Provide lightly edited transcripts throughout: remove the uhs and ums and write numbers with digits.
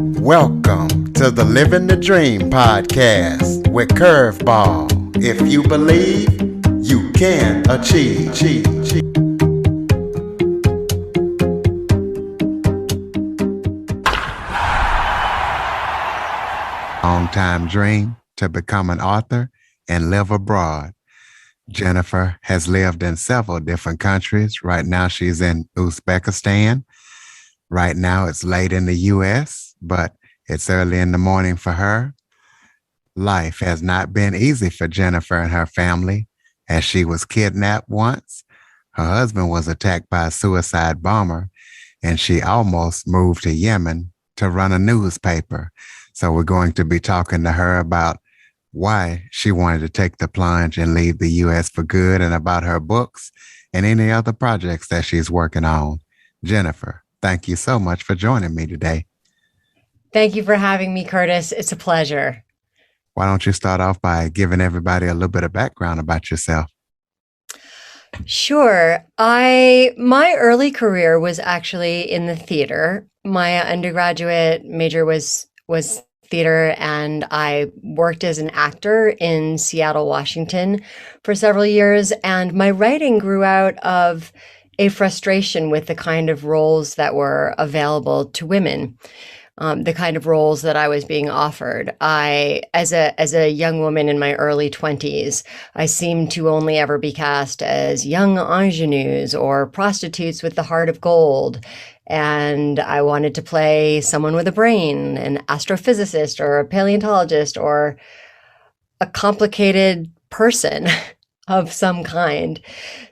Welcome to the Living the Dream podcast with Curveball. If you believe, you can achieve. Long-time dream to become an author and live abroad. Jennifer has lived in several different countries. Right now, she's in Uzbekistan. Right now, it's late in the U.S., but it's early in the morning for her. Life has not been easy for Jennifer and her family, as she was kidnapped once. Her husband was attacked by a suicide bomber, and she almost moved to Yemen to run a newspaper. So we're going to be talking to her about why she wanted to take the plunge and leave the U.S. for good, and about her books and any other projects that she's working on. Jennifer, thank you so much for joining me today. Thank you for having me, Curtis. It's a pleasure. Why don't you start off by giving everybody a little bit of background about yourself? Sure. My early career was actually in the theater. My undergraduate major was theater, and I worked as an actor in Seattle, Washington for several years. And my writing grew out of a frustration with the kind of roles that were available to women. The kind of roles that I was being offered. As a young woman in my early 20s, I seemed to only ever be cast as young ingenues or prostitutes with the heart of gold. And I wanted to play someone with a brain, an astrophysicist or a paleontologist or a complicated person of some kind,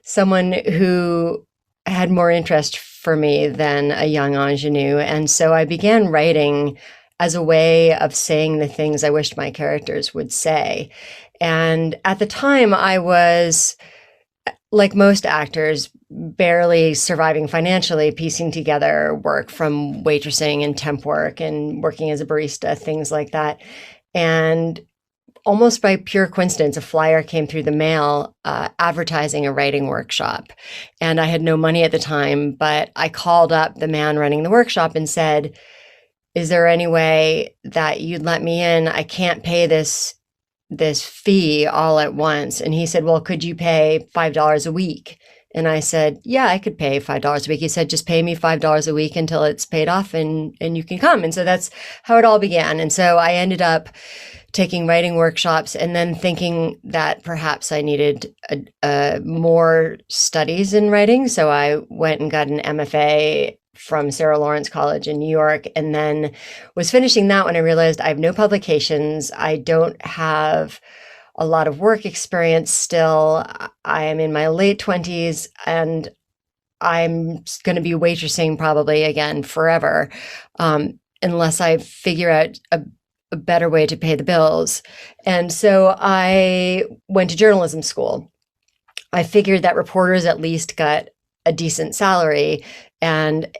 someone who had more interest for me than a young ingenue. And so I began writing as a way of saying the things I wished my characters would say. And at the time, I was, like most actors, barely surviving financially, piecing together work from waitressing and temp work and working as a barista, things like that. And almost by pure coincidence, a flyer came through the mail advertising a writing workshop. And I had no money at the time, but I called up the man running the workshop and said, "Is there any way that you'd let me in? I can't pay this fee all at once." And he said, "Well, could you pay $5 a week?" And I said, "Yeah, I could pay $5 a week." He said, "Just pay me $5 a week until it's paid off and you can come." And so that's how it all began. And so I ended up taking writing workshops and then thinking that perhaps I needed more studies in writing. So I went and got an MFA from Sarah Lawrence College in New York, and then was finishing that when I realized I have no publications. I don't have a lot of work experience still. I am in my late 20s, and I'm going to be waitressing probably again forever, unless I figure out a better way to pay the bills. And so I went to journalism school. I figured that reporters at least got a decent salary. And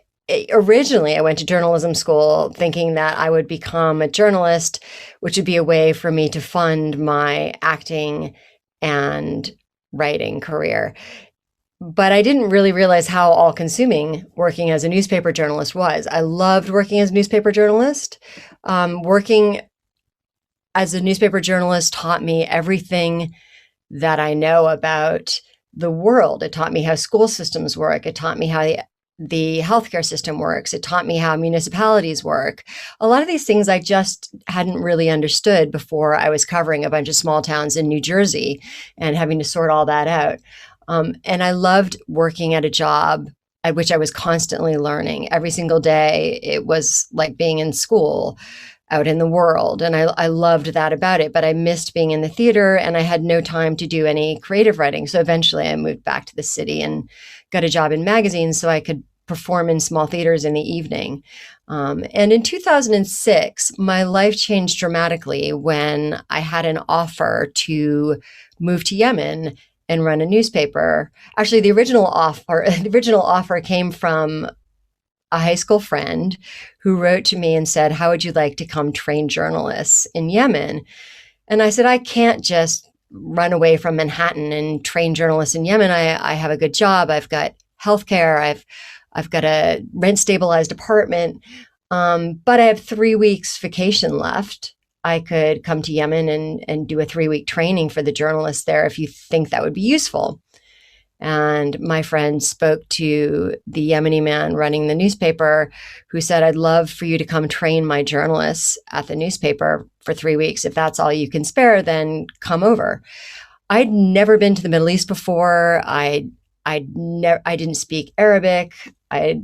originally I went to journalism school thinking that I would become a journalist, which would be a way for me to fund my acting and writing career. But I didn't really realize how all-consuming working as a newspaper journalist was. I loved working as a newspaper journalist. Working as a newspaper journalist taught me everything that I know about the world. It taught me how school systems work. It taught me how the healthcare system works. It taught me how municipalities work. A lot of these things I just hadn't really understood before I was covering a bunch of small towns in New Jersey and having to sort all that out. And I loved working at a job at which I was constantly learning. Every single day, it was like being in school, out in the world. And I loved that about it, but I missed being in the theater, and I had no time to do any creative writing. So eventually I moved back to the city and got a job in magazines so I could perform in small theaters in the evening. And in 2006, my life changed dramatically when I had an offer to move to Yemen and run a newspaper. Actually, the original offer came from a high school friend who wrote to me and said, "How would you like to come train journalists in Yemen?" And I said, "I can't just run away from Manhattan and train journalists in Yemen. I have a good job. I've got healthcare. I've got a rent stabilized apartment. But I have 3 weeks vacation left. I could come to Yemen and do a 3 week training for the journalists there if you think that would be useful. And my friend spoke to the Yemeni man running the newspaper who said, I'd love for you to come train my journalists at the newspaper for 3 weeks. If that's all you can spare, then come over. I'd never been to the Middle East before. I didn't speak Arabic. I'd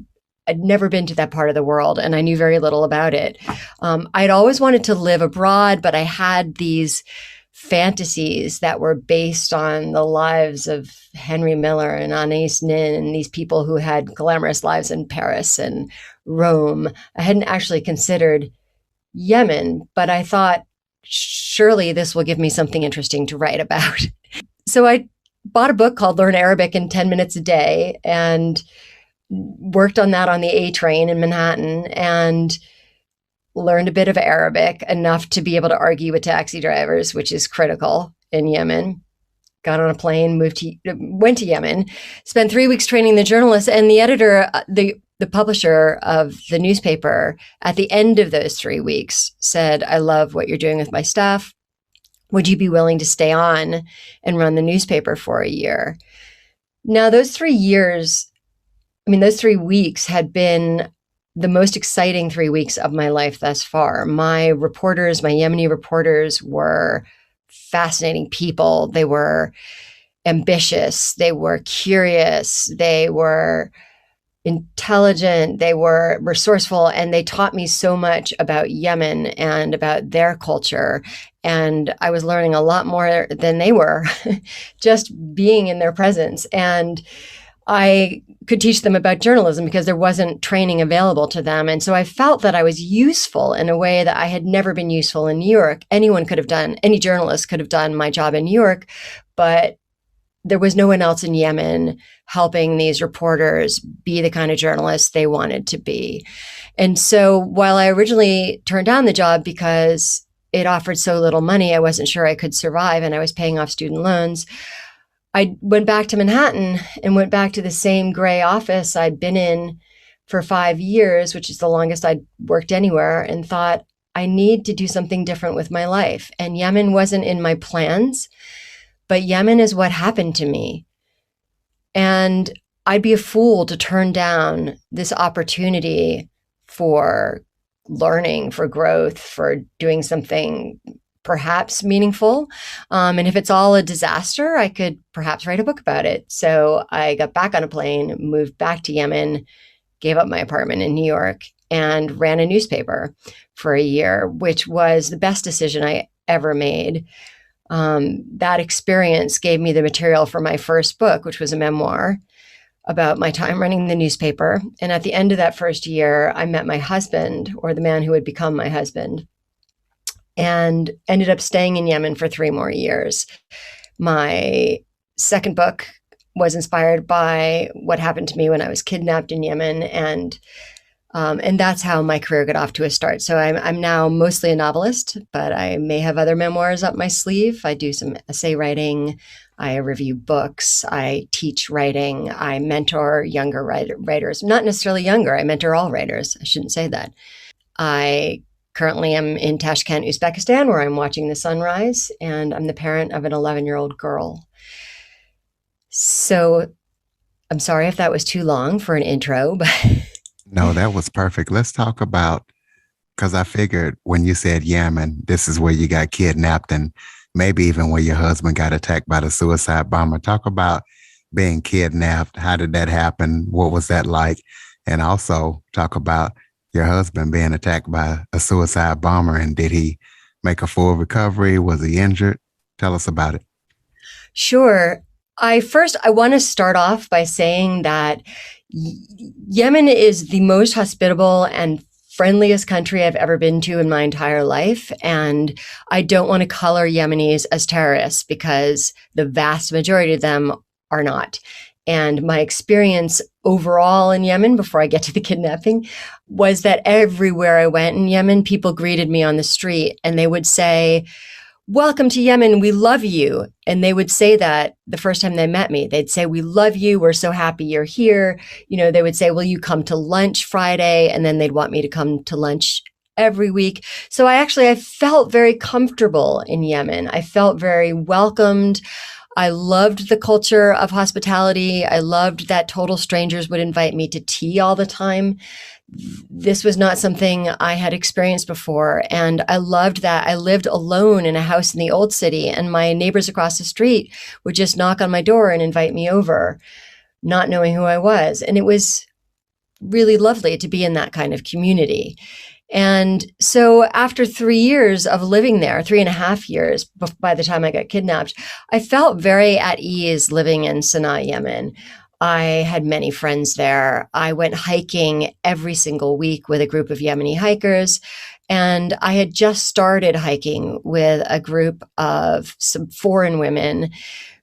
never been to that part of the world, and I knew very little about it. I'd always wanted to live abroad, but I had these fantasies that were based on the lives of Henry Miller and Anais Nin and these people who had glamorous lives in Paris and Rome. I hadn't actually considered Yemen, but I thought, surely this will give me something interesting to write about. So I bought a book called Learn Arabic in 10 Minutes a Day and worked on that on the A train in Manhattan and learned a bit of Arabic, enough to be able to argue with taxi drivers, which is critical in Yemen. Got on a plane, went to Yemen, spent 3 weeks training the journalists, and the editor, the publisher of the newspaper, at the end of those 3 weeks said, I love what you're doing with my staff. Would you be willing to stay on and run the newspaper for a year? Now, those 3 weeks had been the most exciting 3 weeks of my life thus far. My Yemeni reporters were fascinating people. They were ambitious. They were curious. They were intelligent. They were resourceful. And they taught me so much about Yemen and about their culture. And I was learning a lot more than they were just being in their presence. And I could teach them about journalism because there wasn't training available to them. And so I felt that I was useful in a way that I had never been useful in New York. Any journalist could have done my job in New York, but there was no one else in Yemen helping these reporters be the kind of journalists they wanted to be. And so while I originally turned down the job because it offered so little money, I wasn't sure I could survive, and I was paying off student loans, I went back to Manhattan and went back to the same gray office I'd been in for 5 years, which is the longest I'd worked anywhere, and thought, I need to do something different with my life. And Yemen wasn't in my plans, but Yemen is what happened to me. And I'd be a fool to turn down this opportunity for learning, for growth, for doing something perhaps meaningful. And if it's all a disaster, I could perhaps write a book about it. So I got back on a plane, moved back to Yemen, gave up my apartment in New York, and ran a newspaper for a year, which was the best decision I ever made. That experience gave me the material for my first book, which was a memoir about my time running the newspaper. And at the end of that first year, I met my husband, or the man who would become my husband, and ended up staying in Yemen for 3 more years. My second book was inspired by what happened to me when I was kidnapped in Yemen, and that's how my career got off to a start. So I'm now mostly a novelist, but I may have other memoirs up my sleeve. I do some essay writing. I review books. I teach writing. I mentor younger writers. Not necessarily younger. I mentor all writers. I shouldn't say that. I currently am in Tashkent, Uzbekistan, where I'm watching the sunrise, and I'm the parent of an 11-year-old girl. So I'm sorry if that was too long for an intro, but No, that was perfect. Let's talk about, because I figured when you said Yemen, this is where you got kidnapped and maybe even where your husband got attacked by the suicide bomber. Talk about being kidnapped. How did that happen? What was that like? And also talk about your husband being attacked by a suicide bomber, and did he make a full recovery? Was he injured? Tell us about it. Sure. I want to start off by saying that Yemen is the most hospitable and friendliest country I've ever been to in my entire life. And I don't want to color Yemenis as terrorists, because the vast majority of them are not. And my experience overall in Yemen, before I get to the kidnapping, was that everywhere I went in Yemen, people greeted me on the street and they would say, welcome to Yemen. We love you. And they would say that the first time they met me. They'd say, we love you. We're so happy you're here. They would say, will you come to lunch Friday? And then they'd want me to come to lunch every week. So I felt very comfortable in Yemen. I felt very welcomed. I loved the culture of hospitality. I loved that total strangers would invite me to tea all the time. This was not something I had experienced before. And I loved that. I lived alone in a house in the old city, and my neighbors across the street would just knock on my door and invite me over, not knowing who I was. And it was really lovely to be in that kind of community. And so after 3 years of living there, 3.5 years by the time I got kidnapped, I felt very at ease living in Sana'a, Yemen. I had many friends there. I went hiking every single week with a group of Yemeni hikers. And I had just started hiking with a group of some foreign women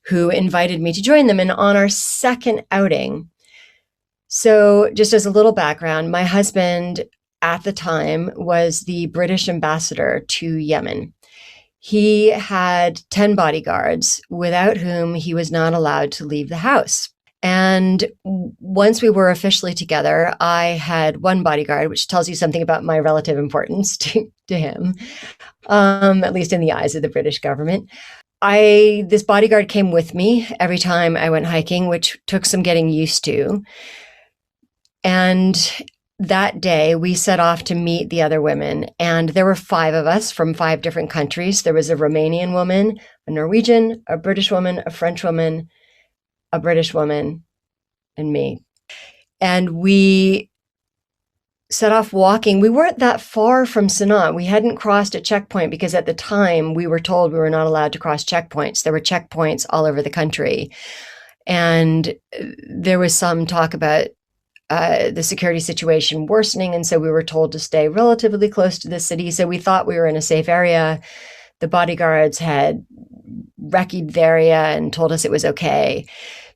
who invited me to join them. And on our second outing, so just as a little background, my husband at the time was the British ambassador to Yemen. He had 10 bodyguards without whom he was not allowed to leave the house. And once we were officially together, I had one bodyguard, which tells you something about my relative importance to him, at least in the eyes of the British government. This bodyguard came with me every time I went hiking, which took some getting used to. And that day, we set off to meet the other women. And there were 5 of us from 5 different countries. There was a Romanian woman, a Norwegian, a British woman, a French woman, a British woman, and me. And we set off walking. We weren't that far from Sana'a. We hadn't crossed a checkpoint because at the time we were told we were not allowed to cross checkpoints. There were checkpoints all over the country. And there was some talk about the security situation worsening. And so we were told to stay relatively close to the city. So we thought we were in a safe area. The bodyguards had recce'd the area and told us it was okay.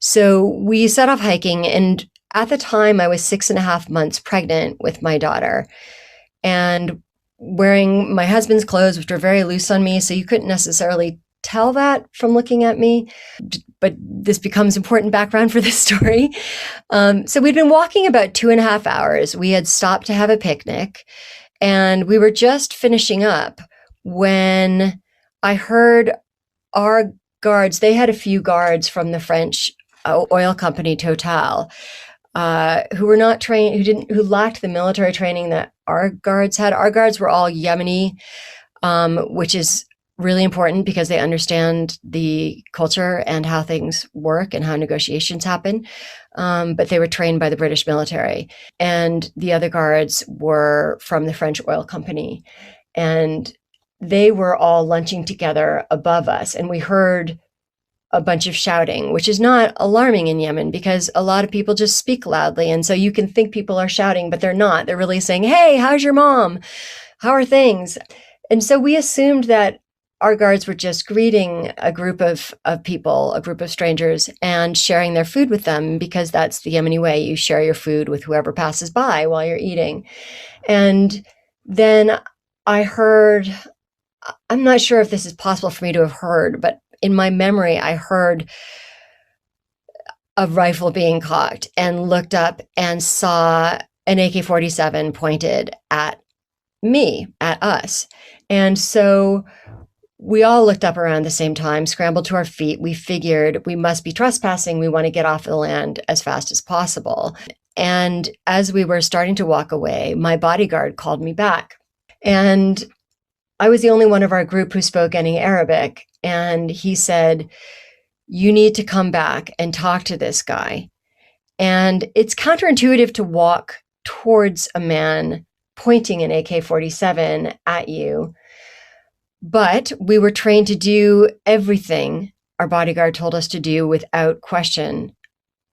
So we set off hiking. And at the time, I was 6.5 months pregnant with my daughter and wearing my husband's clothes, which were very loose on me. So you couldn't necessarily tell that from looking at me. But this becomes important background for this story. So we'd been walking about 2.5 hours. We had stopped to have a picnic, and we were just finishing up when I heard our guards. They had a few guards from the French oil company Total, who were not trained, who lacked the military training that our guards had. Our guards were all Yemeni, which is really important because they understand the culture and how things work and how negotiations happen. But they were trained by the British military. And the other guards were from the French oil company. And they were all lunching together above us. And we heard a bunch of shouting, which is not alarming in Yemen because a lot of people just speak loudly. And so you can think people are shouting, but they're not. They're really saying, hey, how's your mom? How are things? And so we assumed that our guards were just greeting a group of people, a group of strangers, and sharing their food with them because that's the Yemeni way. You share your food with whoever passes by while you're eating. And then I heard, I'm not sure if this is possible for me to have heard, but in my memory, I heard a rifle being cocked and looked up and saw an AK-47 pointed at me, at us. And so we all looked up around the same time, scrambled to our feet. We figured we must be trespassing. We want to get off the land as fast as possible. And as we were starting to walk away, my bodyguard called me back. And I was the only one of our group who spoke any Arabic. And he said, you need to come back and talk to this guy. And it's counterintuitive to walk towards a man pointing an AK-47 at you. But we were trained to do everything our bodyguard told us to do without question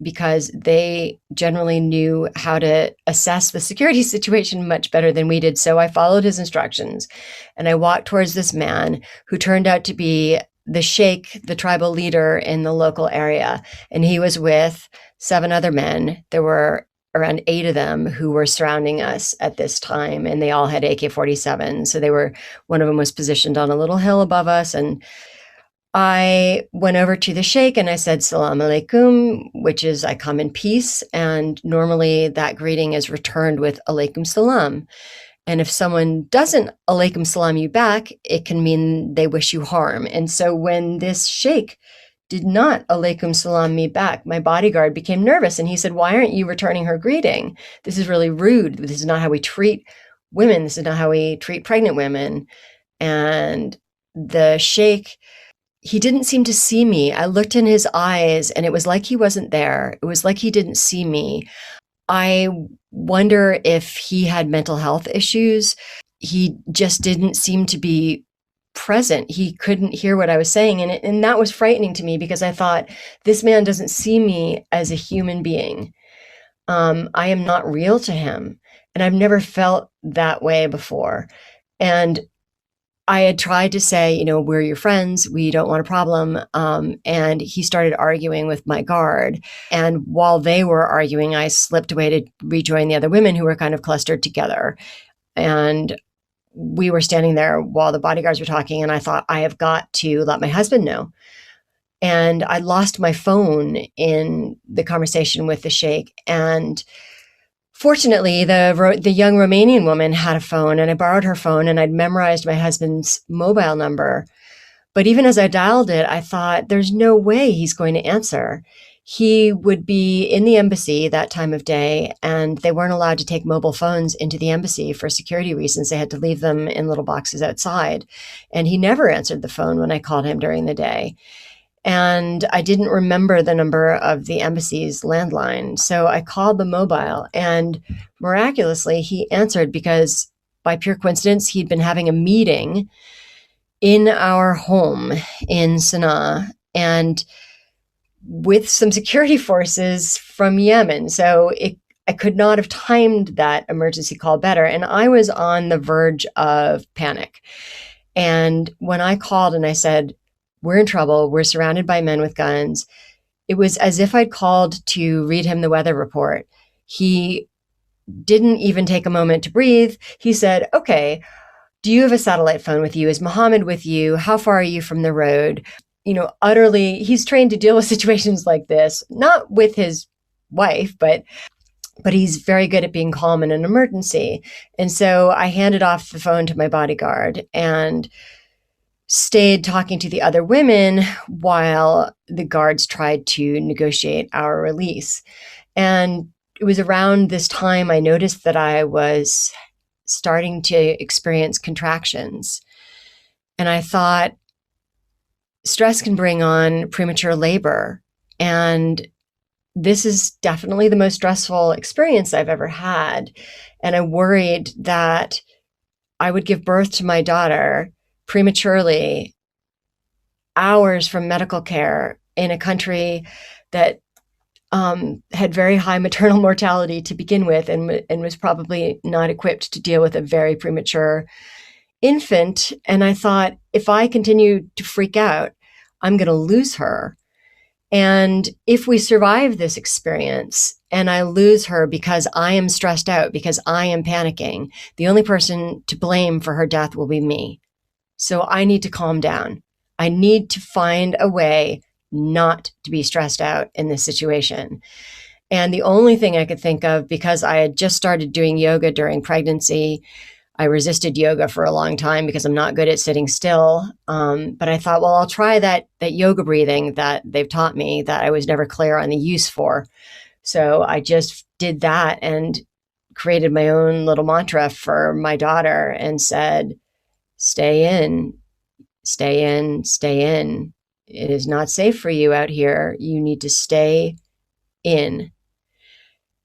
because they generally knew how to assess the security situation much better than we did. So I followed his instructions and I walked towards this man who turned out to be the sheikh, the tribal leader in the local area. And he was with 7 other men. There were around 8 of them who were surrounding us at this time, and they all had AK-47. So one of them was positioned on a little hill above us, and I went over to the sheikh and I said, Salam alaikum, which is I come in peace. And normally that greeting is returned with alaikum salam. And if someone doesn't alaikum salam you back, it can mean they wish you harm. And so when this sheikh did not alaikum salam me back, my bodyguard became nervous and he said, why aren't you returning her greeting? This is really rude. This is not how we treat women. This is not how we treat pregnant women. And the sheikh, he didn't seem to see me. I looked in his eyes and it was like he wasn't there. It was like he didn't see me. I wonder if he had mental health issues. He just didn't seem to be present. He couldn't hear what I was saying. And that was frightening to me because I thought, this man doesn't see me as a human being. I am not real to him. And I've never felt that way before. And I had tried to say, we're your friends. We don't want a problem. And he started arguing with my guard. And while they were arguing, I slipped away to rejoin the other women who were kind of clustered together. And we were standing there while the bodyguards were talking. And I thought, I have got to let my husband know. And I lost my phone in the conversation with the sheikh. And fortunately, the young Romanian woman had a phone, and I borrowed her phone, and I'd memorized my husband's mobile number. But even as I dialed it, I thought, there's no way he's going to answer. He would be in the embassy that time of day, and they weren't allowed to take mobile phones into the embassy for security reasons. They had to leave them in little boxes outside. And he never answered the phone when I called him during the day. And I didn't remember the number of the embassy's landline. So I called the mobile, and miraculously he answered because by pure coincidence, he'd been having a meeting in our home in Sana'a and with some security forces from Yemen. So I could not have timed that emergency call better. And I was on the verge of panic. And when I called and I said, we're in trouble, we're surrounded by men with guns, it was as if I'd called to read him the weather report. He didn't even take a moment to breathe. He said, okay, do you have a satellite phone with you? Is Mohammed with you? How far are you from the road? Utterly, he's trained to deal with situations like this, not with his wife, but he's very good at being calm in an emergency. And so I handed off the phone to my bodyguard and stayed talking to the other women while the guards tried to negotiate our release. And it was around this time I noticed that I was starting to experience contractions. And I thought, stress can bring on premature labor. And this is definitely the most stressful experience I've ever had. And I worried that I would give birth to my daughter prematurely, hours from medical care in a country that had very high maternal mortality to begin with and was probably not equipped to deal with a very premature infant. And I thought, if I continue to freak out, I'm going to lose her. And if we survive this experience and I lose her because I am stressed out, because I am panicking, the only person to blame for her death will be me. So I need to calm down. I need to find a way not to be stressed out in this situation. And the only thing I could think of, because I had just started doing yoga during pregnancy, I resisted yoga for a long time because I'm not good at sitting still. But I thought, well, I'll try that yoga breathing that they've taught me that I was never clear on the use for. So I just did that and created my own little mantra for my daughter and said, stay in, stay in, stay in. It is not safe for you out here. You need to stay in.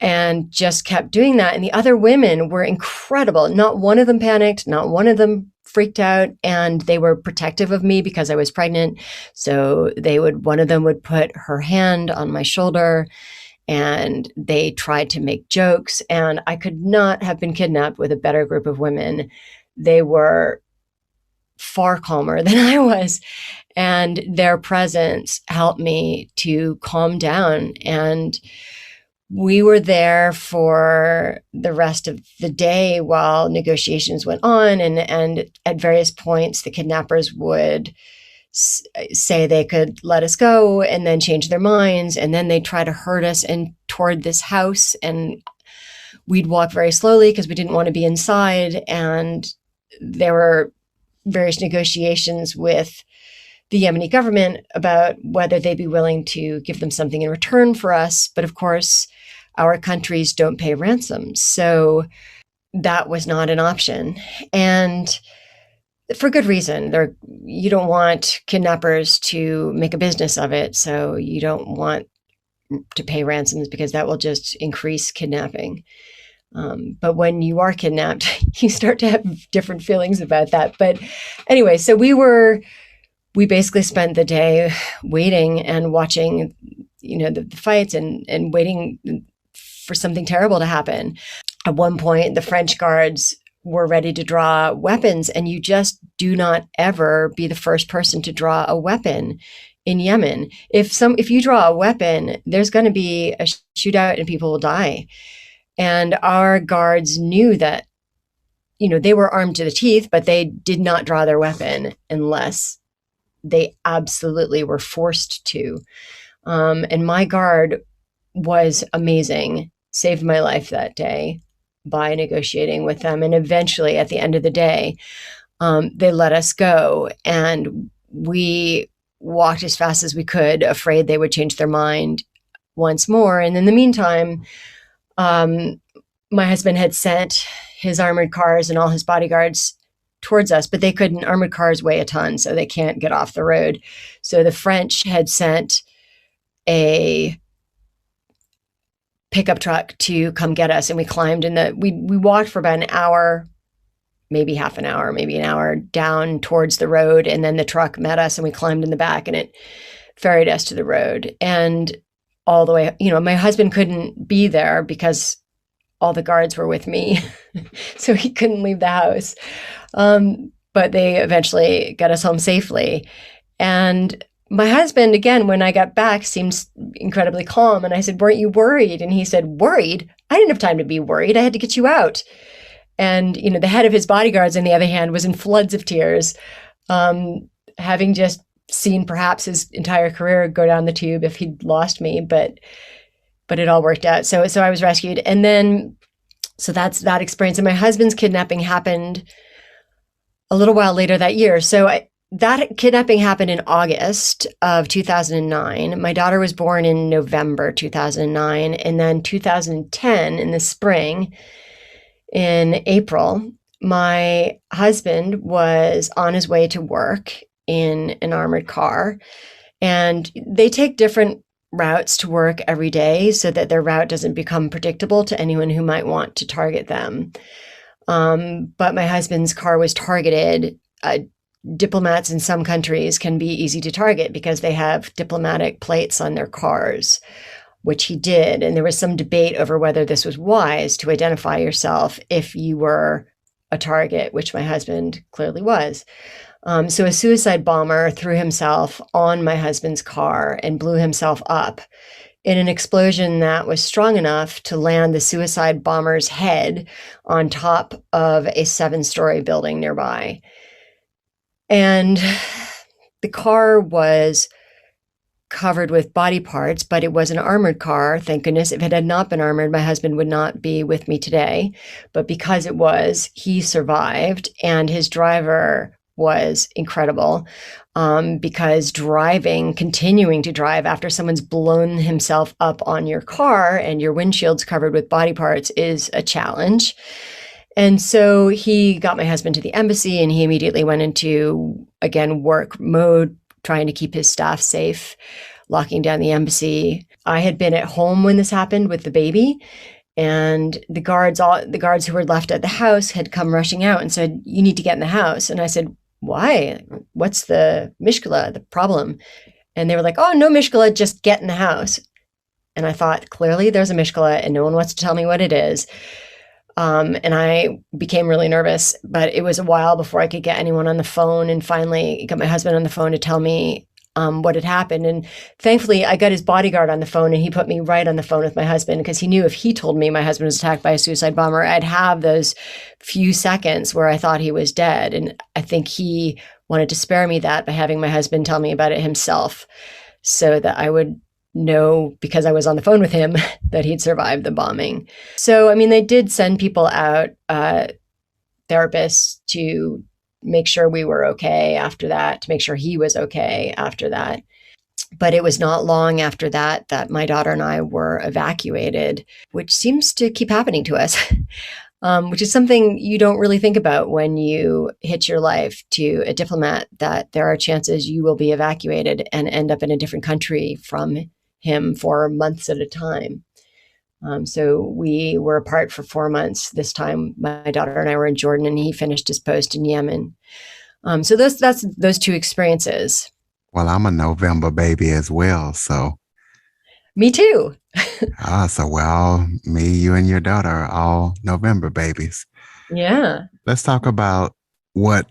And just kept doing that. And the other women were incredible. Not one of them panicked. Not one of them freaked out. And they were protective of me because I was pregnant. So one of them would put her hand on my shoulder and they tried to make jokes. And I could not have been kidnapped with a better group of women. They were far calmer than I was. And their presence helped me to calm down. And we were there for the rest of the day while negotiations went on. And at various points, the kidnappers would say they could let us go and then change their minds. And then they'd try to herd us in toward this house. And we'd walk very slowly because we didn't want to be inside. And there were various negotiations with the Yemeni government about whether they'd be willing to give them something in return for us. But of course, our countries don't pay ransoms. So that was not an option. And for good reason. You don't want kidnappers to make a business of it. So you don't want to pay ransoms because that will just increase kidnapping. But when you are kidnapped, you start to have different feelings about that. But anyway, so we basically spent the day waiting and watching, the fights and waiting for something terrible to happen. At one point, the French guards were ready to draw weapons, and you just do not ever be the first person to draw a weapon in Yemen. If you draw a weapon, there's going to be a shootout and people will die. And our guards knew that, they were armed to the teeth, but they did not draw their weapon unless they absolutely were forced to. And my guard was amazing, saved my life that day by negotiating with them. And eventually, at the end of the day, they let us go. And we walked as fast as we could, afraid they would change their mind once more. And in the meantime, my husband had sent his armored cars and all his bodyguards towards us, but they couldn't. Armored cars weigh a ton, so they can't get off the road. So the French had sent a pickup truck to come get us, and we climbed we walked for about an hour, maybe half an hour, maybe an hour down towards the road, and then the truck met us and we climbed in the back and it ferried us to the road. And all the way, my husband couldn't be there because all the guards were with me, so he couldn't leave the house. But they eventually got us home safely. And my husband, again, when I got back, seemed incredibly calm. And I said, "Weren't you worried?" And he said, "Worried? I didn't have time to be worried. I had to get you out." And, the head of his bodyguards, on the other hand, was in floods of tears, having just seen perhaps his entire career go down the tube if he'd lost me. But it all worked out. So I was rescued. And then, so that's that experience. And my husband's kidnapping happened a little while later that year. So that kidnapping happened in August of 2009. My daughter was born in November 2009. And then 2010, in the spring, in April, my husband was on his way to work in an armored car. And they take different routes to work every day so that their route doesn't become predictable to anyone who might want to target them. But my husband's car was targeted. Diplomats in some countries can be easy to target because they have diplomatic plates on their cars, which he did. And there was some debate over whether this was wise to identify yourself if you were a target, which my husband clearly was. So a suicide bomber threw himself on my husband's car and blew himself up in an explosion that was strong enough to land the suicide bomber's head on top of a 7-story building nearby. And the car was covered with body parts, but it was an armored car. Thank goodness. If it had not been armored, my husband would not be with me today. But because it was, he survived, and his driver was incredible, because continuing to drive after someone's blown himself up on your car and your windshield's covered with body parts is a challenge. And so he got my husband to the embassy, and he immediately went into, again, work mode, trying to keep his staff safe, locking down the embassy. I had been at home when this happened with the baby, and the guards who were left at the house had come rushing out and said, "You need to get in the house." And I said, "Why? What's the mishkala, the problem?" And they were like, "Oh, no mishkala, just get in the house." And I thought, clearly there's a mishkala and no one wants to tell me what it is. And I became really nervous, but it was a while before I could get anyone on the phone, and finally got my husband on the phone to tell me what had happened. And thankfully, I got his bodyguard on the phone, and he put me right on the phone with my husband, because he knew if he told me my husband was attacked by a suicide bomber, I'd have those few seconds where I thought he was dead. And I think he wanted to spare me that by having my husband tell me about it himself, so that I would know, because I was on the phone with him, that he'd survived the bombing. So, I mean, they did send people out, therapists, to make sure we were okay after that, to make sure he was okay after that. But it was not long after that that my daughter and I were evacuated, which seems to keep happening to us, which is something you don't really think about when you hitch your life to a diplomat, that there are chances you will be evacuated and end up in a different country from him for months at a time. So we were apart for 4 months. This time, my daughter and I were in Jordan, and he finished his post in Yemen. So that's those two experiences. Well, I'm a November baby as well. So, Me too. so we're all, me, you, and your daughter are all November babies. Yeah. Let's talk about what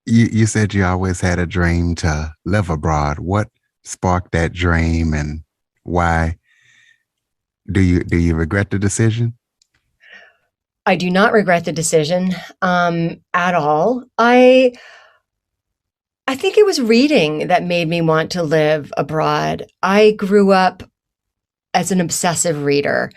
you said you always had a dream to live abroad. What sparked that dream, and why? Do you regret the decision? I do not regret the decision at all. I think it was reading that made me want to live abroad. I grew up as an obsessive reader.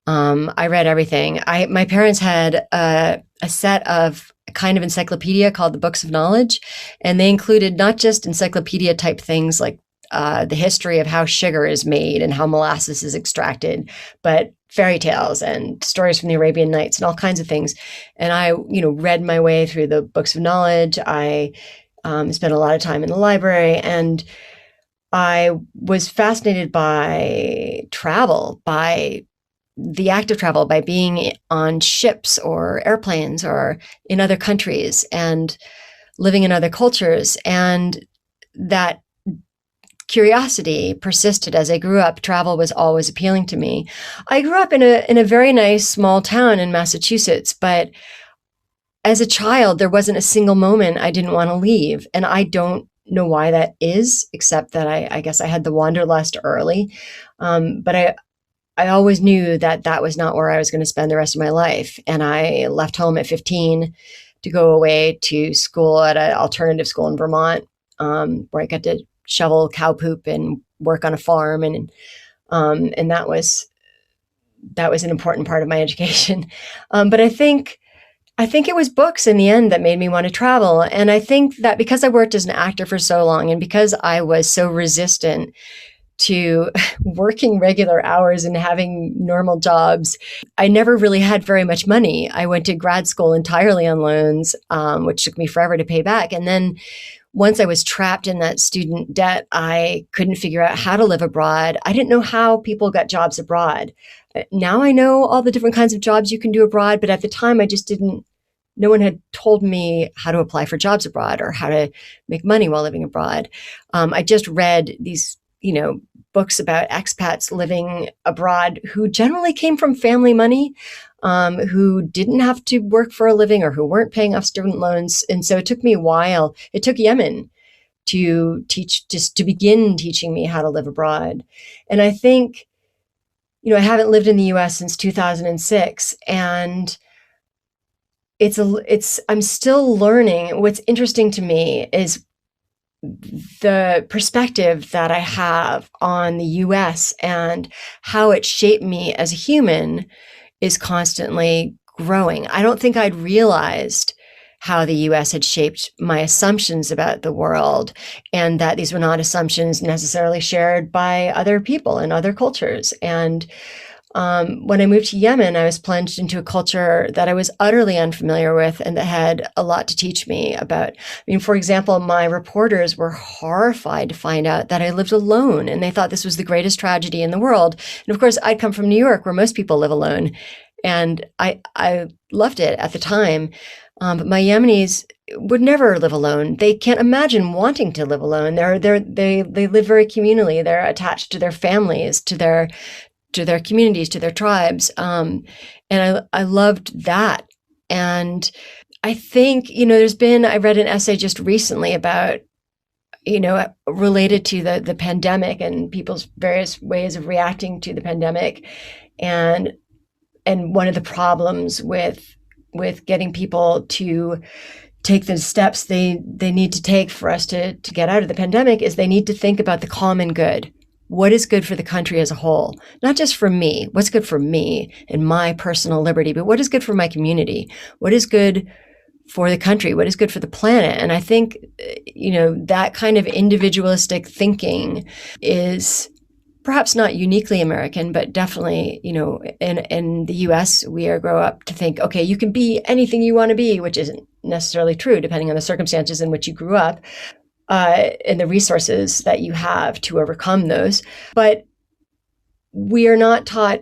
I read everything. My parents had a set of a kind of encyclopedia called the Books of Knowledge, and they included not just encyclopedia type things like the history of how sugar is made and how molasses is extracted, but fairy tales and stories from the Arabian Nights and all kinds of things. And I, read my way through the Books of Knowledge. I spent a lot of time in the library, and I was fascinated by travel, by the act of travel, by being on ships or airplanes or in other countries and living in other cultures. And that curiosity persisted as I grew up. Travel was always appealing to me. I grew up in a very nice small town in Massachusetts, but as a child, there wasn't a single moment I didn't want to leave. And I don't know why that is, except that I guess I had the wanderlust early. But I always knew that that was not where I was going to spend the rest of my life. And I left home at 15 to go away to school at an alternative school in Vermont, where I got to shovel cow poop and work on a farm. And that was an important part of my education. But I think it was books in the end that made me want to travel. And I think that because I worked as an actor for so long, and because I was so resistant to working regular hours and having normal jobs, I never really had very much money. I went to grad school entirely on loans, which took me forever to pay back. And then once I was trapped in that student debt, I couldn't figure out how to live abroad. I didn't know how people got jobs abroad. Now I know all the different kinds of jobs you can do abroad, but at the time I just didn't. No one had told me how to apply for jobs abroad or how to make money while living abroad. I just read these, books about expats living abroad who generally came from family money, who didn't have to work for a living or who weren't paying off student loans. And so it took me a while. It took Yemen to begin teaching me how to live abroad. And I think, I haven't lived in the US since 2006, and I'm still learning. What's interesting to me is the perspective that I have on the US and how it shaped me as a human is constantly growing. I don't think I'd realized how the US had shaped my assumptions about the world, and that these were not assumptions necessarily shared by other people and other cultures. And when I moved to Yemen, I was plunged into a culture that I was utterly unfamiliar with and that had a lot to teach me about. For example, my reporters were horrified to find out that I lived alone, and they thought this was the greatest tragedy in the world. And of course, I'd come from New York, where most people live alone, and I loved it at the time. But my Yemenis would never live alone. They can't imagine wanting to live alone. They live very communally. They're attached to their families, to their communities, to their tribes. And I loved that. And I think, I read an essay just recently about related to the pandemic and people's various ways of reacting to the pandemic, and one of the problems with getting people to take the steps they need to take for us to get out of the pandemic is they need to think about the common good. What is good for the country as a whole? Not just for me, what's good for me and my personal liberty, but what is good for my community? What is good for the country? What is good for the planet? And I think, that kind of individualistic thinking is perhaps not uniquely American, but definitely, in the US, we grow up to think, okay, you can be anything you want to be, which isn't necessarily true, depending on the circumstances in which you grew up, and the resources that you have to overcome those. But we are not taught,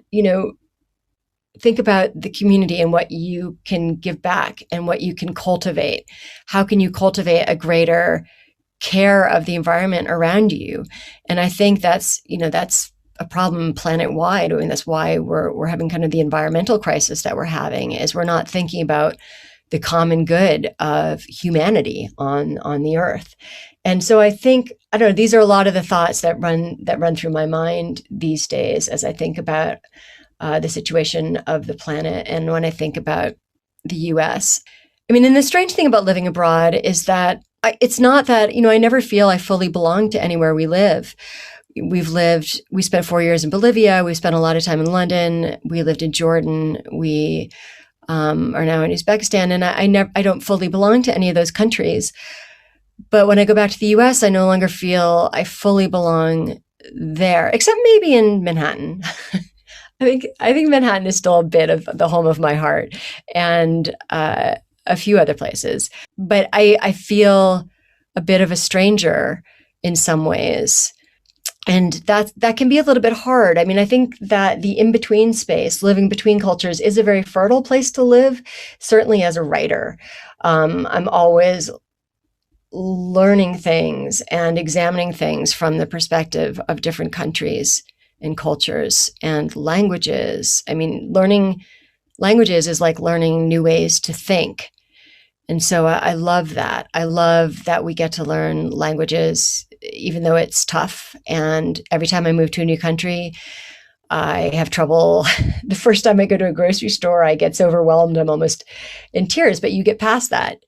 think about the community and what you can give back and what you can cultivate. How can you cultivate a greater care of the environment around you? And I think that's a problem planet-wide. I mean, that's why we're having kind of the environmental crisis that we're having, is we're not thinking about the common good of humanity on the earth. And so I think, I don't know, these are a lot of the thoughts that run through my mind these days as I think about the situation of the planet, and when I think about the US. I mean, and the strange thing about living abroad is that it's not that, I never feel I fully belong to anywhere we live. We spent 4 years in Bolivia. We spent a lot of time in London. We lived in Jordan. We are now in Uzbekistan. And I don't fully belong to any of those countries. But when I go back to the US, I no longer feel I fully belong there, except maybe in Manhattan. I think Manhattan is still a bit of the home of my heart, and a few other places. But I feel a bit of a stranger in some ways. And that can be a little bit hard. I mean, I think that the in-between space, living between cultures, is a very fertile place to live, certainly as a writer. I'm always learning things and examining things from the perspective of different countries and cultures and languages. I mean, learning languages is like learning new ways to think. And so I love that. I love that we get to learn languages, even though it's tough. And every time I move to a new country, I have trouble. The first time I go to a grocery store, I get so overwhelmed, I'm almost in tears. But you get past that.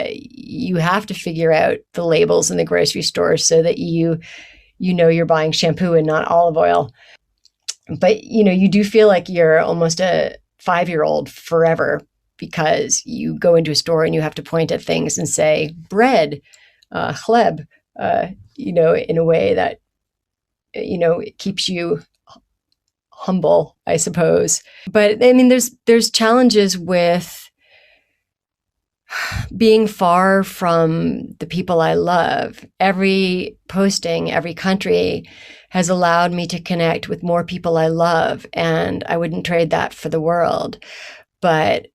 You have to figure out the labels in the grocery store so that you know you're buying shampoo and not olive oil. But, you do feel like you're almost a 5-year-old forever, because you go into a store and you have to point at things and say bread, chleb, in a way that, it keeps you humble, I suppose. But I mean, there's challenges with being far from the people I love. Every posting, every country has allowed me to connect with more people I love, and I wouldn't trade that for the world. But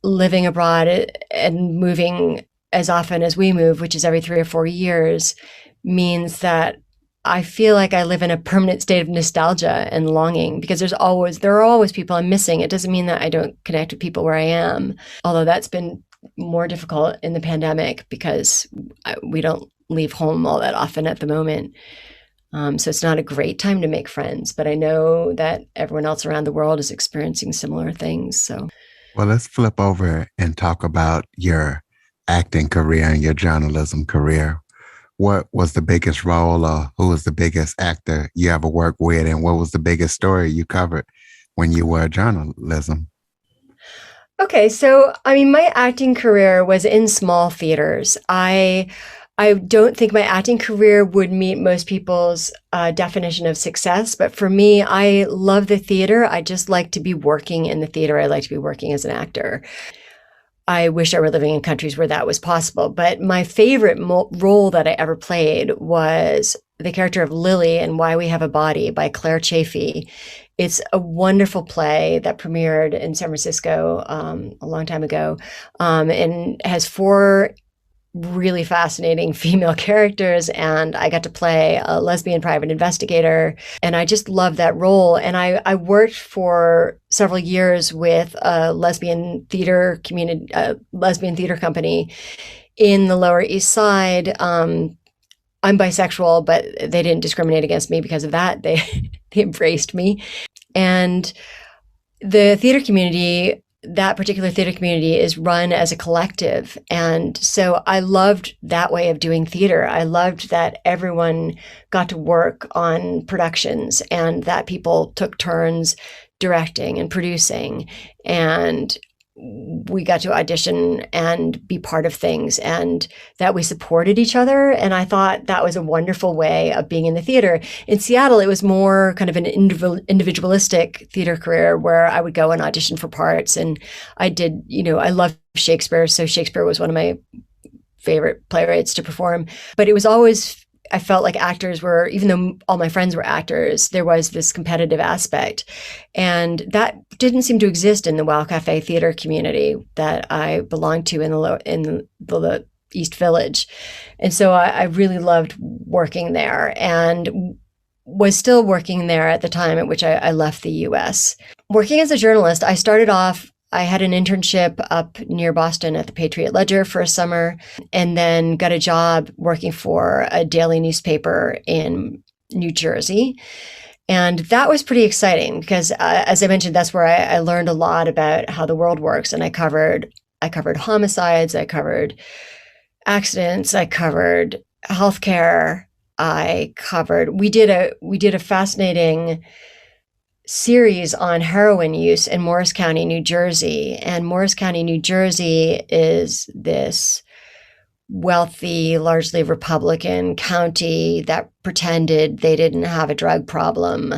living abroad and moving as often as we move, which is every 3 or 4 years, means that I feel like I live in a permanent state of nostalgia and longing, because there are always people I'm missing. It doesn't mean that I don't connect with people where I am, although that's been more difficult in the pandemic because we don't leave home all that often at the moment. So it's not a great time to make friends, but I know that everyone else around the world is experiencing similar things. So, well, let's flip over and talk about your acting career and your journalism career. What was the biggest role, or who was the biggest actor you ever worked with, and what was the biggest story you covered when you were journalism? Okay, so I mean, my acting career was in small theaters. I don't think my acting career would meet most people's definition of success, but for me, I love the theater. I just like to be working in the theater. I like to be working as an actor. I wish I were living in countries where that was possible. But my favorite role that I ever played was the character of Lily in Why We Have a Body by Claire Chafee. It's a wonderful play that premiered in San Francisco a long time ago, and has 4 really fascinating female characters, and I got to play a lesbian private investigator, and I just loved that role. And I worked for several years with a lesbian theater community, lesbian theater company in the Lower East Side, I'm bisexual, but they didn't discriminate against me because of that. They they embraced me. And the theater community, that particular theater community, is run as a collective. And so I loved that way of doing theater. I loved that everyone got to work on productions and that people took turns directing and producing. And we got to audition and be part of things, and that we supported each other. And I thought that was a wonderful way of being in the theater. In Seattle, it was more kind of an individualistic theater career where I would go and audition for parts. And I did, I love Shakespeare. So Shakespeare was one of my favorite playwrights to perform. But it was always, I felt like actors were, even though all my friends were actors, there was this competitive aspect. And that didn't seem to exist in the Wow Cafe theater community that I belonged to in the East Village. And so I really loved working there and was still working there at the time at which I left the US. Working as a journalist, I started off, I had an internship up near Boston at the Patriot Ledger for a summer, and then got a job working for a daily newspaper in New Jersey. And that was pretty exciting because, as I mentioned, that's where I learned a lot about how the world works. And I covered homicides, I covered accidents, I covered healthcare, we did a fascinating series on heroin use in Morris County, New Jersey. And Morris County, New Jersey is this wealthy, largely Republican county that pretended they didn't have a drug problem.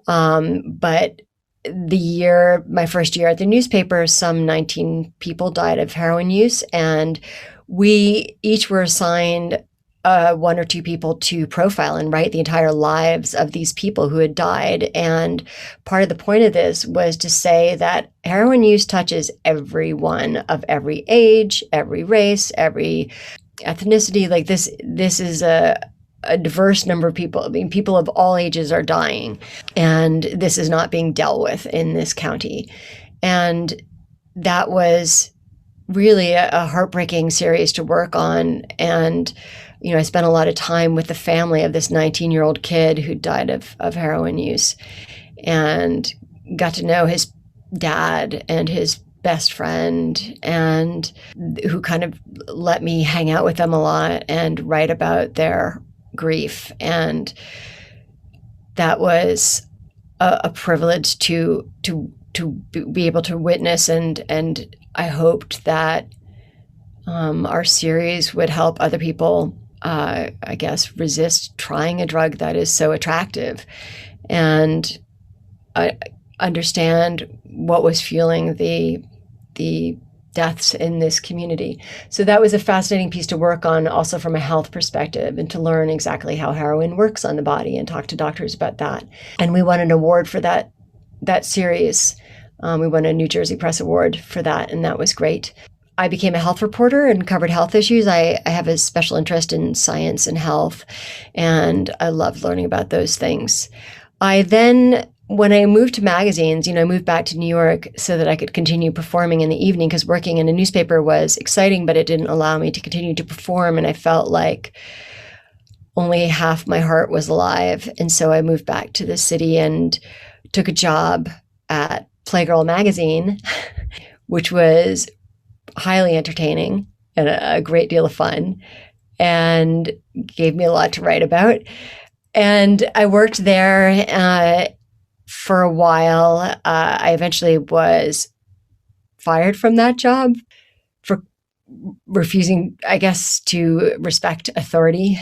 But my first year at the newspaper, some 19 people died of heroin use. And we each were assigned one or two people to profile and write the entire lives of these people who had died. And part of the point of this was to say that heroin use touches everyone of every age, every race, every ethnicity. Like this is a diverse number of people. I mean, people of all ages are dying, and this is not being dealt with in this county. And that was really a heartbreaking series to work on. And I spent a lot of time with the family of this 19-year-old kid who died of heroin use, and got to know his dad and his best friend, and who kind of let me hang out with them a lot and write about their grief. And that was a privilege to be able to witness. And I hoped that our series would help other people, I guess, resist trying a drug that is so attractive, and understand what was fueling the deaths in this community. So that was a fascinating piece to work on, also from a health perspective, and to learn exactly how heroin works on the body and talk to doctors about that. And we won an award for that series. We won a New Jersey Press Award for that, and that was great. I became a health reporter and covered health issues. I have a special interest in science and health, and I love learning about those things. I then, when I moved to magazines, I moved back to New York so that I could continue performing in the evening, because working in a newspaper was exciting, but it didn't allow me to continue to perform. And I felt like only half my heart was alive. And so I moved back to the city and took a job at Playgirl magazine, which was highly entertaining and a great deal of fun, and gave me a lot to write about. And I worked there for a while. I eventually was fired from that job for refusing, I guess, to respect authority,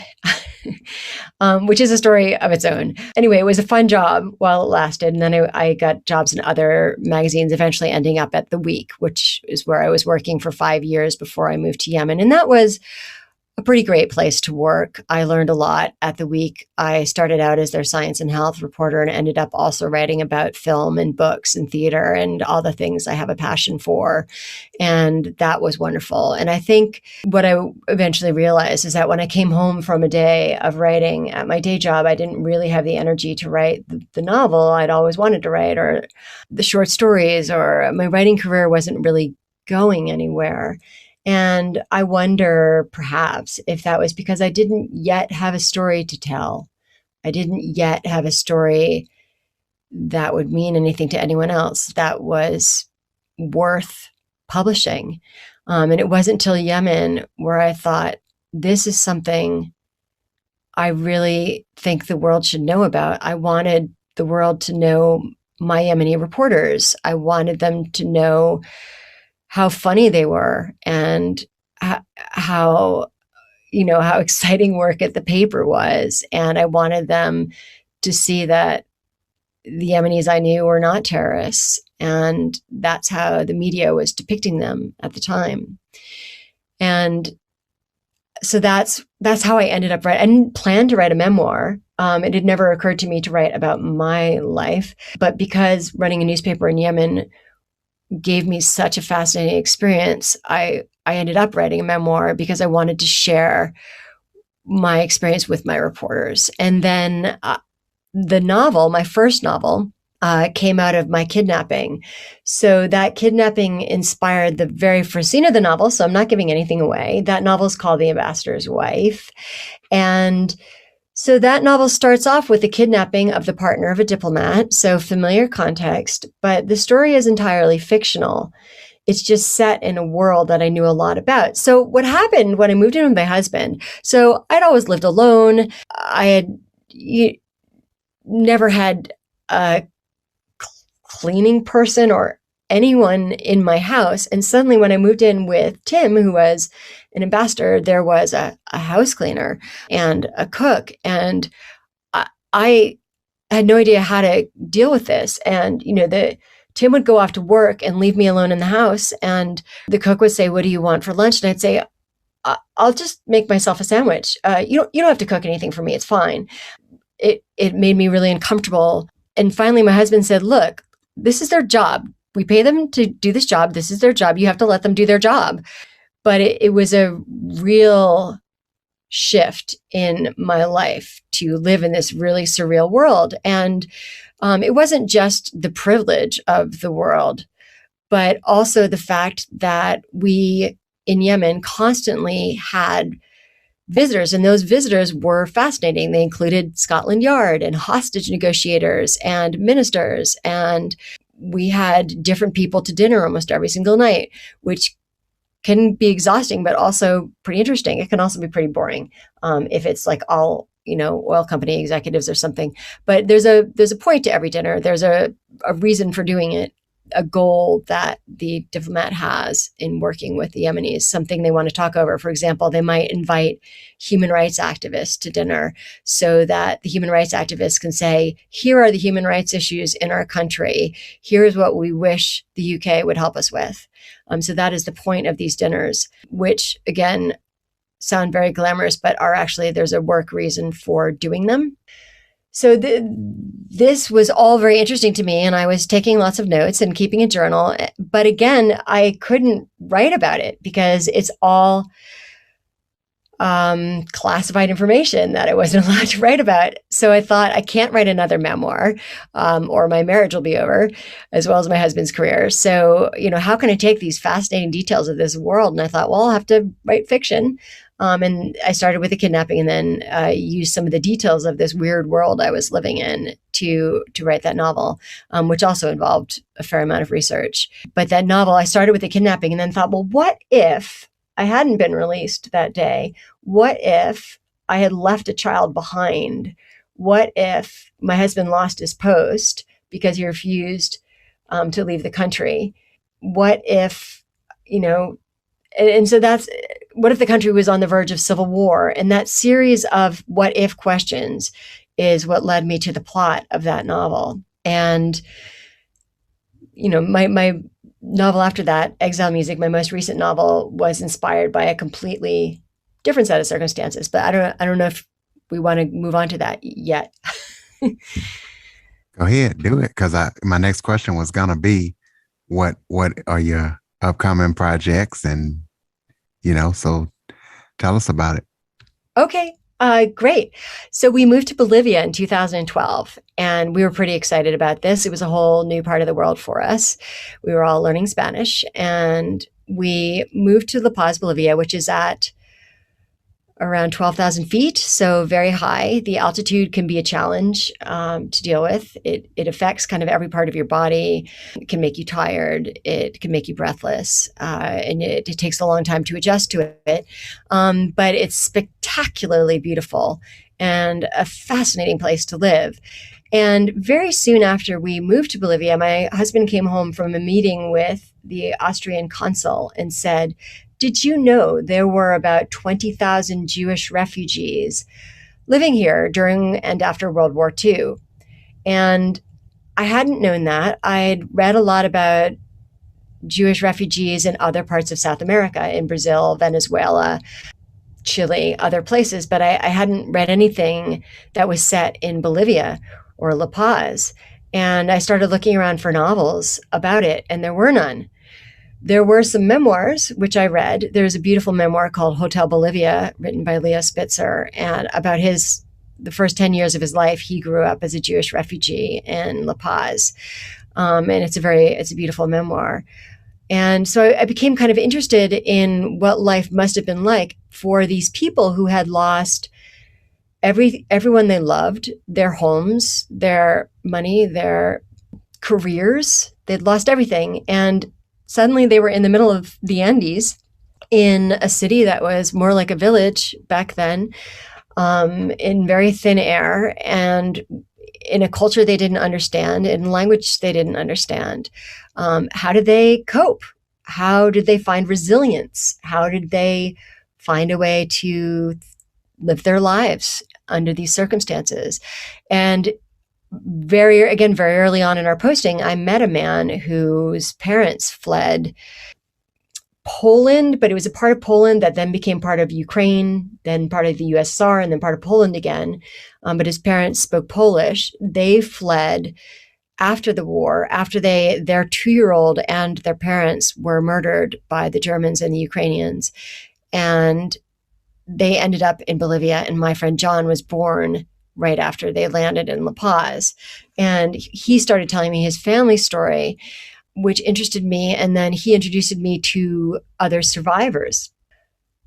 which is a story of its own. Anyway, it was a fun job while it lasted. And then I got jobs in other magazines, eventually ending up at The Week, which is where I was working for 5 years before I moved to Yemen. And that was a pretty great place to work. I learned a lot at The Week. I started out as their science and health reporter and ended up also writing about film and books and theater and all the things I have a passion for. And that was wonderful. And I think what I eventually realized is that when I came home from a day of writing at my day job, I didn't really have the energy to write the novel I'd always wanted to write, or the short stories, or my writing career wasn't really going anywhere. And I wonder perhaps if that was because I didn't yet have a story to tell. I didn't yet have a story that would mean anything to anyone else that was worth publishing. And it wasn't until Yemen where I thought, this is something I really think the world should know about. I wanted the world to know my Yemeni reporters. I wanted them to know how funny they were and how how exciting work at the paper was. And I wanted them to see that the Yemenis I knew were not terrorists. And that's how the media was depicting them at the time. And so that's how I ended up writing. I didn't plan to write a memoir. It had never occurred to me to write about my life. But because running a newspaper in Yemen gave me such a fascinating experience, I ended up writing a memoir because I wanted to share my experience with my reporters. And then the novel, my first novel, came out of my kidnapping. So that kidnapping inspired the very first scene of the novel. So I'm not giving anything away. That novel is called The Ambassador's Wife. And so that novel starts off with the kidnapping of the partner of a diplomat. So familiar context, but the story is entirely fictional. It's just set in a world that I knew a lot about. So what happened when I moved in with my husband? So I'd always lived alone. I had never had a cleaning person or anyone in my house. And suddenly when I moved in with Tim, who was an ambassador, there was a house cleaner and a cook. And I had no idea how to deal with this. And, Tim would go off to work and leave me alone in the house. And the cook would say, "What do you want for lunch?" And I'd say, "I'll just make myself a sandwich. You don't have to cook anything for me. It's fine." It made me really uncomfortable. And finally, my husband said, "Look, this is their job. We pay them to do this job. This is their job. You have to let them do their job." But it was a real shift in my life to live in this really surreal world. And it wasn't just the privilege of the world, but also the fact that we in Yemen constantly had visitors, and those visitors were fascinating. They included Scotland Yard and hostage negotiators and ministers, and we had different people to dinner almost every single night, which can be exhausting, but also pretty interesting. It can also be pretty boring if it's like all oil company executives or something. But there's a point to every dinner. There's a reason for doing it, a goal that the diplomat has in working with the Yemenis, something they want to talk over. For example, they might invite human rights activists to dinner so that the human rights activists can say, here are the human rights issues in our country. Here's what we wish the UK would help us with. So that is the point of these dinners, which again, sound very glamorous, but are actually, there's a work reason for doing them. So this was all very interesting to me, and I was taking lots of notes and keeping a journal. But again, I couldn't write about it because it's all classified information that I wasn't allowed to write about. So I thought, I can't write another memoir, or my marriage will be over, as well as my husband's career. So, how can I take these fascinating details of this world? And I thought, well, I'll have to write fiction. And I started with the kidnapping, and then used some of the details of this weird world I was living in to write that novel, which also involved a fair amount of research. But that novel, I started with the kidnapping and then thought, well, what if I hadn't been released that day? What if I had left a child behind? What if my husband lost his post because he refused to leave the country? What if, and so that's, what if the country was on the verge of civil war? And that series of what if questions is what led me to the plot of that novel. And, my novel after that, Exile Music, my most recent novel, was inspired by a completely different set of circumstances. But I don't know if we want to move on to that yet. Go ahead, do it. Because my next question was gonna be, what are your upcoming projects, and so tell us about it. Okay. Great. So we moved to Bolivia in 2012, and we were pretty excited about this. It was a whole new part of the world for us. We were all learning Spanish, and we moved to La Paz, Bolivia, which is at around 12,000 feet, so very high. The altitude can be a challenge to deal with. It affects kind of every part of your body. It can make you tired. It can make you breathless, and it takes a long time to adjust to it. But it's spectacularly beautiful and a fascinating place to live. And very soon after we moved to Bolivia, my husband came home from a meeting with the Austrian consul and said, "Did you know there were about 20,000 Jewish refugees living here during and after World War II?" And I hadn't known that. I'd read a lot about Jewish refugees in other parts of South America, in Brazil, Venezuela, Chile, other places, but I hadn't read anything that was set in Bolivia or La Paz. And I started looking around for novels about it, and there were none. There were some memoirs, which I read. There's a beautiful memoir called Hotel Bolivia, written by Leo Spitzer, and about the first 10 years of his life. He grew up as a Jewish refugee in La Paz. And it's a beautiful memoir. And so I became kind of interested in what life must have been like for these people who had lost everyone they loved, their homes, their money, their careers. They'd lost everything. And suddenly they were in the middle of the Andes in a city that was more like a village back then, in very thin air and in a culture they didn't understand, in a language they didn't understand. How did they cope? How did they find resilience? How did they find a way to live their lives under these circumstances? And very early on in our posting, I met a man whose parents fled Poland, but it was a part of Poland that then became part of Ukraine, then part of the USSR, and then part of Poland again. But his parents spoke Polish. They fled after the war, after their 2-year-old and their parents were murdered by the Germans and the Ukrainians. And they ended up in Bolivia, and my friend John was born right after they landed in La Paz. And he started telling me his family story, which interested me. And then he introduced me to other survivors.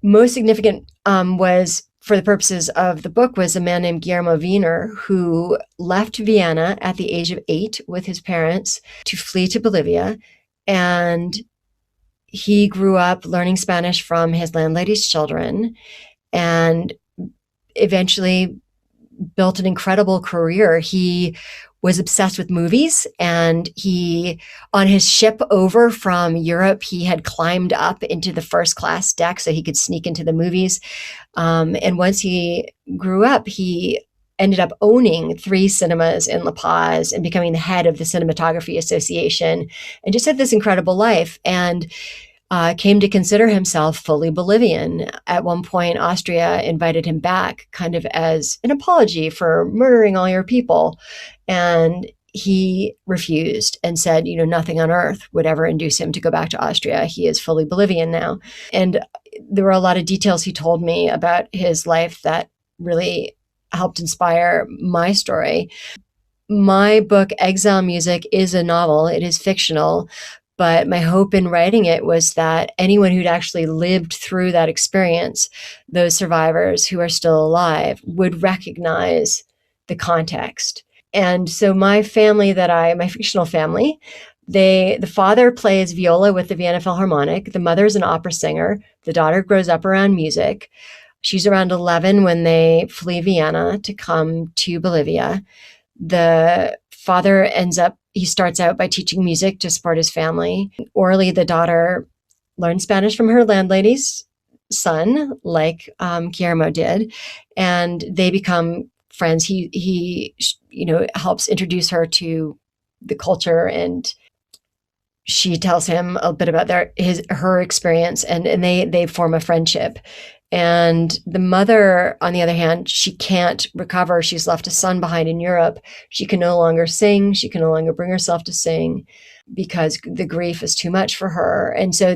Most significant was, for the purposes of the book, was a man named Guillermo Wiener, who left Vienna at the age of 8 with his parents to flee to Bolivia. And he grew up learning Spanish from his landlady's children and eventually built an incredible career. He was obsessed with movies, and on his ship over from Europe, he had climbed up into the first class deck so he could sneak into the movies. And once he grew up, he ended up owning 3 cinemas in La Paz and becoming the head of the Cinematography Association, and just had this incredible life. And came to consider himself fully Bolivian. At one point, Austria invited him back kind of as an apology for murdering all your people. And he refused and said, nothing on earth would ever induce him to go back to Austria. He is fully Bolivian now. And there were a lot of details he told me about his life that really helped inspire my story. My book, Exile Music, is a novel. It is fictional. But my hope in writing it was that anyone who'd actually lived through that experience, those survivors who are still alive, would recognize the context. And so my fictional family, the father plays viola with the Vienna Philharmonic. The mother's an opera singer. The daughter grows up around music. She's around 11 when they flee Vienna to come to Bolivia. The father he starts out by teaching music to support his family. Orally, the daughter learned Spanish from her landlady's son, like Guillermo did, and they become friends. He helps introduce her to the culture, and she tells him a bit about her experience, and they form a friendship. And the mother, on the other hand, she can't recover. She's left a son behind in Europe. She can no longer sing. She can no longer bring herself to sing because the grief is too much for her. And so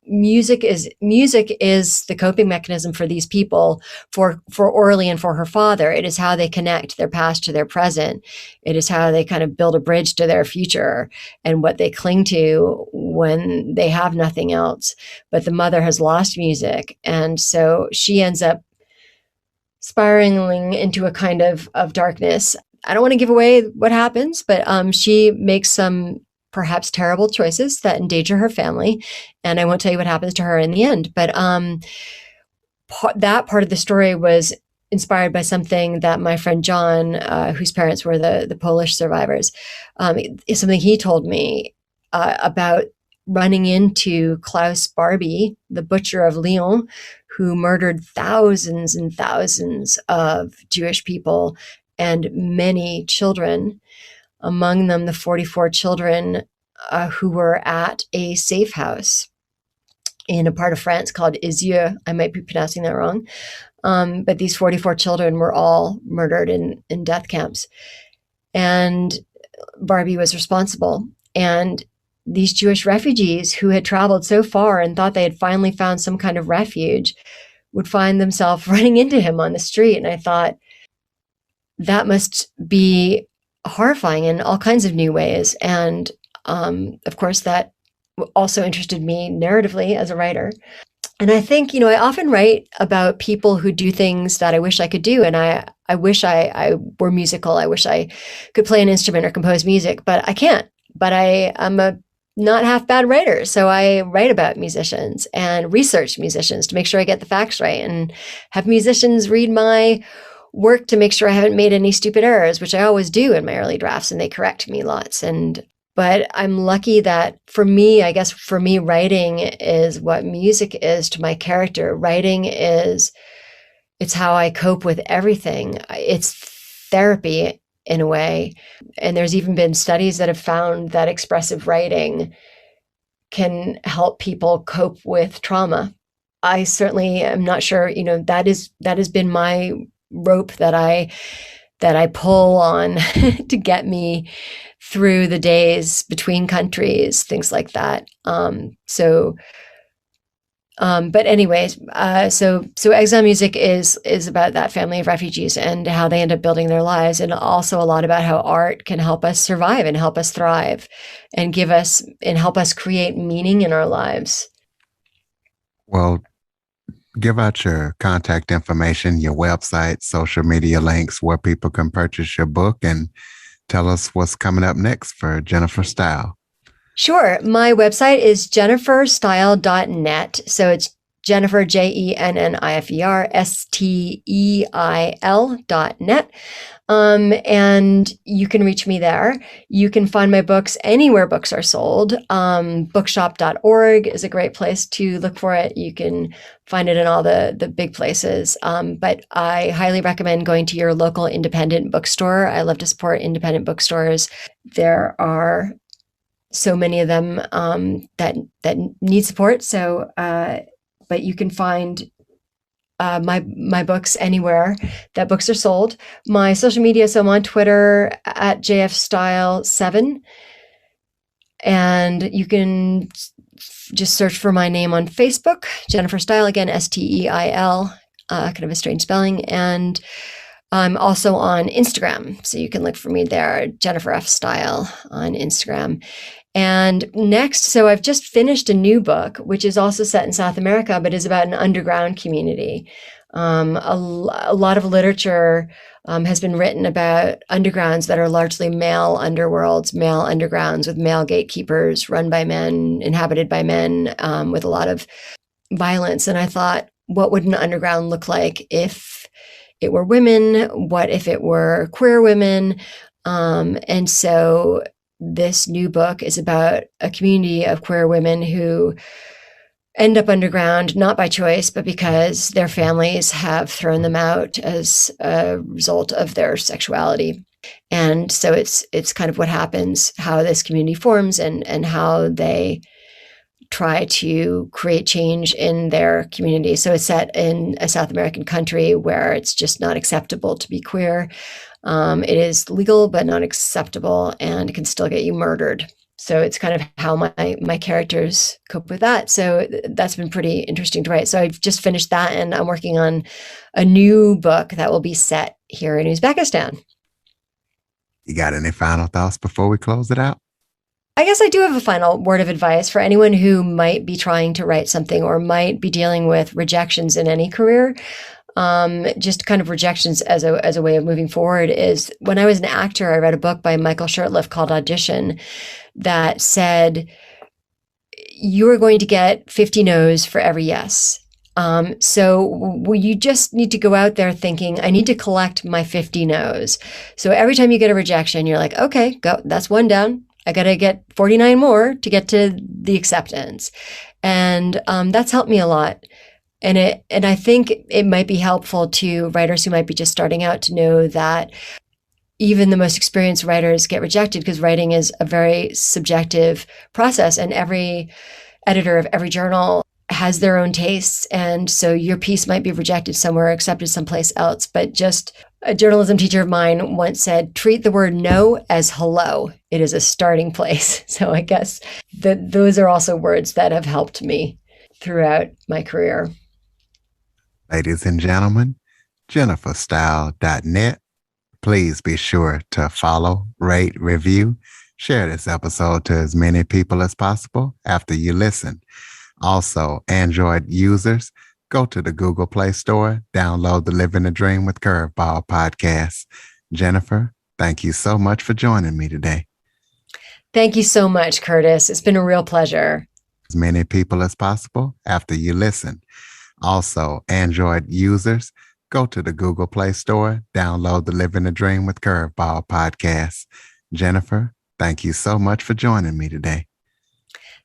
music is the coping mechanism for these people, for Orly and for her father. It is how they connect their past to their present. It is how they kind of build a bridge to their future and what they cling to when they have nothing else. But the mother has lost music, and so she ends up spiraling into a kind of darkness. I don't want to give away what happens, but she makes some perhaps terrible choices that endanger her family, and I won't tell you what happens to her in the end. But that part of the story was inspired by something that my friend John, whose parents were the Polish survivors, is something he told me about running into Klaus Barbie, the butcher of Lyon, who murdered thousands and thousands of Jewish people and many children, among them the 44 children who were at a safe house in a part of France called Isieux. I might be pronouncing that wrong. But these 44 children were all murdered in death camps. And Barbie was responsible. And these Jewish refugees who had traveled so far and thought they had finally found some kind of refuge would find themselves running into him on the street. And I thought, that must be horrifying in all kinds of new ways. And of course, that also interested me narratively as a writer. And I think, I often write about people who do things that I wish I could do. And I wish I were musical. I wish I could play an instrument or compose music, but I can't. But I'm a not half bad writer. So I write about musicians and research musicians to make sure I get the facts right, and have musicians read my work to make sure I haven't made any stupid errors, which I always do in my early drafts, and they correct me lots. But I'm lucky that for me, writing is what music is to my character. Writing it's how I cope with everything. It's therapy in a way. And there's even been studies that have found that expressive writing can help people cope with trauma. I certainly am not sure, that has been my rope that I pull on to get me through the days between countries, things like that. But anyways, so Exile Music is about that family of refugees and how they end up building their lives, and also a lot about how art can help us survive and help us thrive and help us create meaning in our lives. Well, give out your contact information, your website, social media links, where people can purchase your book, and tell us what's coming up next for Jennifer Steil. Sure. My website is jennifersteil.net. So it's Jennifer, JENNIFER, STEIL.net. And you can reach me there. You can find my books anywhere books are sold. Bookshop.org is a great place to look for it. You can find it in all the big places. But I highly recommend going to your local independent bookstore. I love to support independent bookstores. There are so many of them that need support. So, but you can find my books anywhere that books are sold. My social media, so I'm on Twitter at JFStyle7, and you can just search for my name on Facebook, Jennifer Steil, again STEIL, kind of a strange spelling, and I'm also on Instagram, so you can look for me there, Jennifer F. Steil on Instagram. And next, so I've just finished a new book, which is also set in South America, but is about an underground community. A lot of literature has been written about undergrounds that are largely male underworlds, male undergrounds with male gatekeepers, run by men, inhabited by men, with a lot of violence. And I thought, what would an underground look like if it were women? What if it were queer women? And so this new book is about a community of queer women who end up underground, not by choice, but because their families have thrown them out as a result of their sexuality. And so it's kind of what happens, how this community forms, and how they try to create change in their community. So it's set in a South American country where it's just not acceptable to be queer. It is legal, but not acceptable, and it can still get you murdered. So it's kind of how my characters cope with that. So that's been pretty interesting to write. So I've just finished that, and I'm working on a new book that will be set here in Uzbekistan. You got any final thoughts before we close it out? I guess I do have a final word of advice for anyone who might be trying to write something or might be dealing with rejections in any career. Just kind of rejections as a way of moving forward is, when I was an actor, I read a book by Michael Shurtleff called Audition that said, you are going to get 50 no's for every yes. So you just need to go out there thinking, I need to collect my 50 no's. So every time you get a rejection, you're like, okay, go, that's one down. I got to get 49 more to get to the acceptance. And that's helped me a lot. And I think it might be helpful to writers who might be just starting out to know that even the most experienced writers get rejected, because writing is a very subjective process, and every editor of every journal has their own tastes. And so your piece might be rejected somewhere, accepted someplace else. But just a journalism teacher of mine once said, treat the word no as hello. It is a starting place. So I guess that those are also words that have helped me throughout my career. Ladies and gentlemen, jennifersteil.net. Please be sure to follow, rate, review, share this episode to as many people as possible after you listen. Also, Android users, go to the Google Play Store, download the Living the Dream with Curveball podcast. Jennifer, thank you so much for joining me today. Thank you so much, Curtis. It's been a real pleasure. As many people as possible after you listen. Also, Android users, go to the Google Play Store, download the Living the Dream with Curveball podcast. Jennifer, thank you so much for joining me today.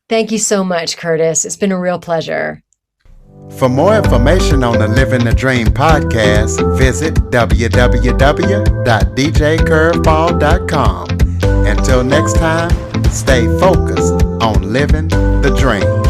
Thank you so much, Curtis. It's been a real pleasure. For more information on the Living the Dream podcast, visit www.djcurveball.com. Until next time, stay focused on living the dream.